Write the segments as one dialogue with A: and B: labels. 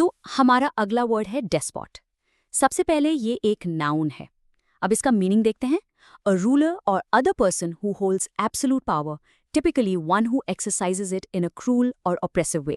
A: तो हमारा अगला वर्ड है डेस्पॉट। सबसे पहले ये एक नाउन है। अब इसका मीनिंग देखते हैं। अ रूलर और other person who holds absolute power, typically one who exercises it in a cruel और ऑप्रेसिव वे।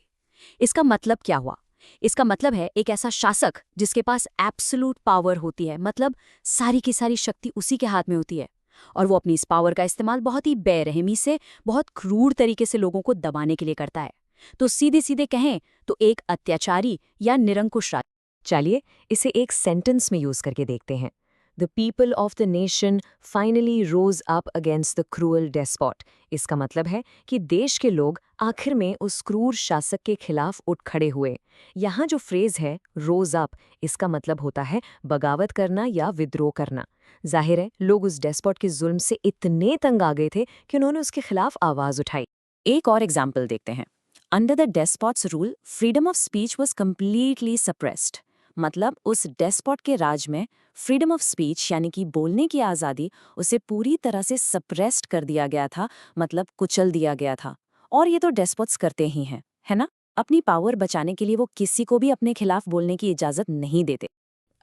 A: इसका मतलब क्या हुआ? इसका मतलब है एक ऐसा शासक जिसके पास एब्सोल्यूट पावर होती है, मतलब सारी की सारी शक्ति उसी के हाथ में होती है और वो अपनी इस पावर का इस्तेमाल बहुत ही बेरहमी से, बहुत क्रूर तरीके से लोगों को दबाने के लिए करता है। तो सीधे सीधे कहें तो एक अत्याचारी या निरंकुश राज।
B: चलिए इसे एक सेंटेंस में यूज करके देखते हैं। The people of the nation finally rose up against the cruel despot. इसका मतलब है कि देश के लोग आखिर में उस क्रूर शासक के खिलाफ उठ खड़े हुए। यहाँ जो फ्रेज है रोज अप, इसका मतलब होता है बगावत करना या विद्रोह करना। जाहिर है लोग उस डेस्पॉट के जुल्म से इतने तंग आ गए थे कि उन्होंने उसके खिलाफ आवाज उठाई।
A: एक और एग्जाम्पल देखते हैं। Under the despot's rule freedom of speech was completely suppressed. मतलब उस डेस्पॉट के राज में फ्रीडम ऑफ स्पीच यानी कि बोलने की आज़ादी उसे पूरी तरह से सप्रेस्ड कर दिया गया था, मतलब कुचल दिया गया था। और ये तो डेस्पॉट्स करते ही हैं, है ना? अपनी पावर बचाने के लिए वो किसी को भी अपने खिलाफ बोलने की इजाज़त नहीं देते।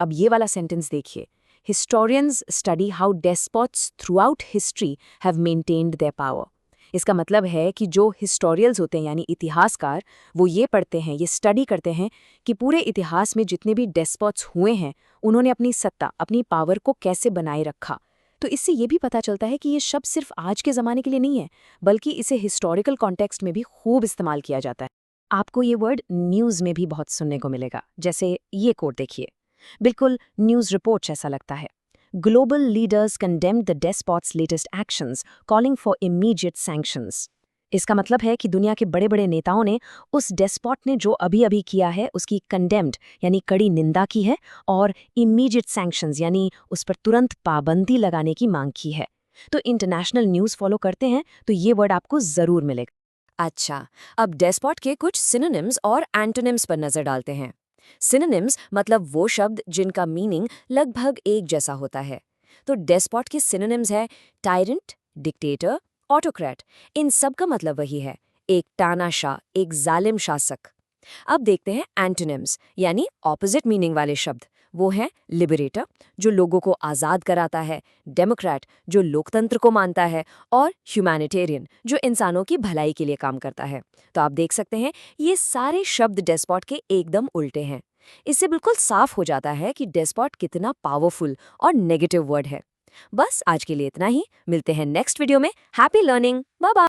B: अब ये वाला सेंटेंस देखिए। Historians study how despots throughout history have maintained their power. इसका मतलब है कि जो हिस्टोरियल्स होते हैं यानी इतिहासकार, वो ये पढ़ते हैं, ये स्टडी करते हैं कि पूरे इतिहास में जितने भी डेस्पॉट्स हुए हैं उन्होंने अपनी सत्ता, अपनी पावर को कैसे बनाए रखा। तो इससे ये भी पता चलता है कि ये शब्द सिर्फ आज के ज़माने के लिए नहीं है, बल्कि इसे हिस्टोरिकल कॉन्टेक्स्ट में भी खूब इस्तेमाल किया जाता है। आपको ये वर्ड न्यूज़ में भी बहुत सुनने को मिलेगा। जैसे ये कोट देखिए, बिल्कुल न्यूज़ रिपोर्ट जैसा लगता है। Global leaders condemned the despot's latest actions, calling for immediate sanctions. इसका मतलब है कि दुनिया के बड़े बड़े नेताओं ने उस डेस्पॉट ने जो अभी अभी किया है उसकी कंडेम्ड यानी कड़ी निंदा की है और इमीडिएट सैंक्शंस यानी उस पर तुरंत पाबंदी लगाने की मांग की है। तो इंटरनेशनल न्यूज़ फॉलो करते हैं तो ये वर्ड आपको ज़रूर मिलेगा।
A: अच्छा, अब डेस्पॉट के कुछ सिनोनिम्स और एंटोनिम्स पर नजर डालते हैं। सिनोनिम्स मतलब वो शब्द जिनका मीनिंग लगभग एक जैसा होता है। तो डेस्पॉट के सिनोनिम्स है टायरेंट, डिक्टेटर, ऑटोक्रेट। इन सब का मतलब वही है, एक तानाशाह, एक जालिम शासक। अब देखते हैं एंटोनिम्स यानी ऑपोजिट मीनिंग वाले शब्द। वो हैं लिबरेटर, जो लोगों को आज़ाद कराता है, डेमोक्रेट, जो लोकतंत्र को मानता है, और ह्यूमैनिटेरियन, जो इंसानों की भलाई के लिए काम करता है। तो आप देख सकते हैं ये सारे शब्द डेस्पॉट के एकदम उल्टे हैं। इससे बिल्कुल साफ हो जाता है कि डेस्पॉट कितना पावरफुल और नेगेटिव वर्ड है। बस आज के लिए इतना ही। मिलते हैं नेक्स्ट वीडियो में। Happy learning. Bye bye.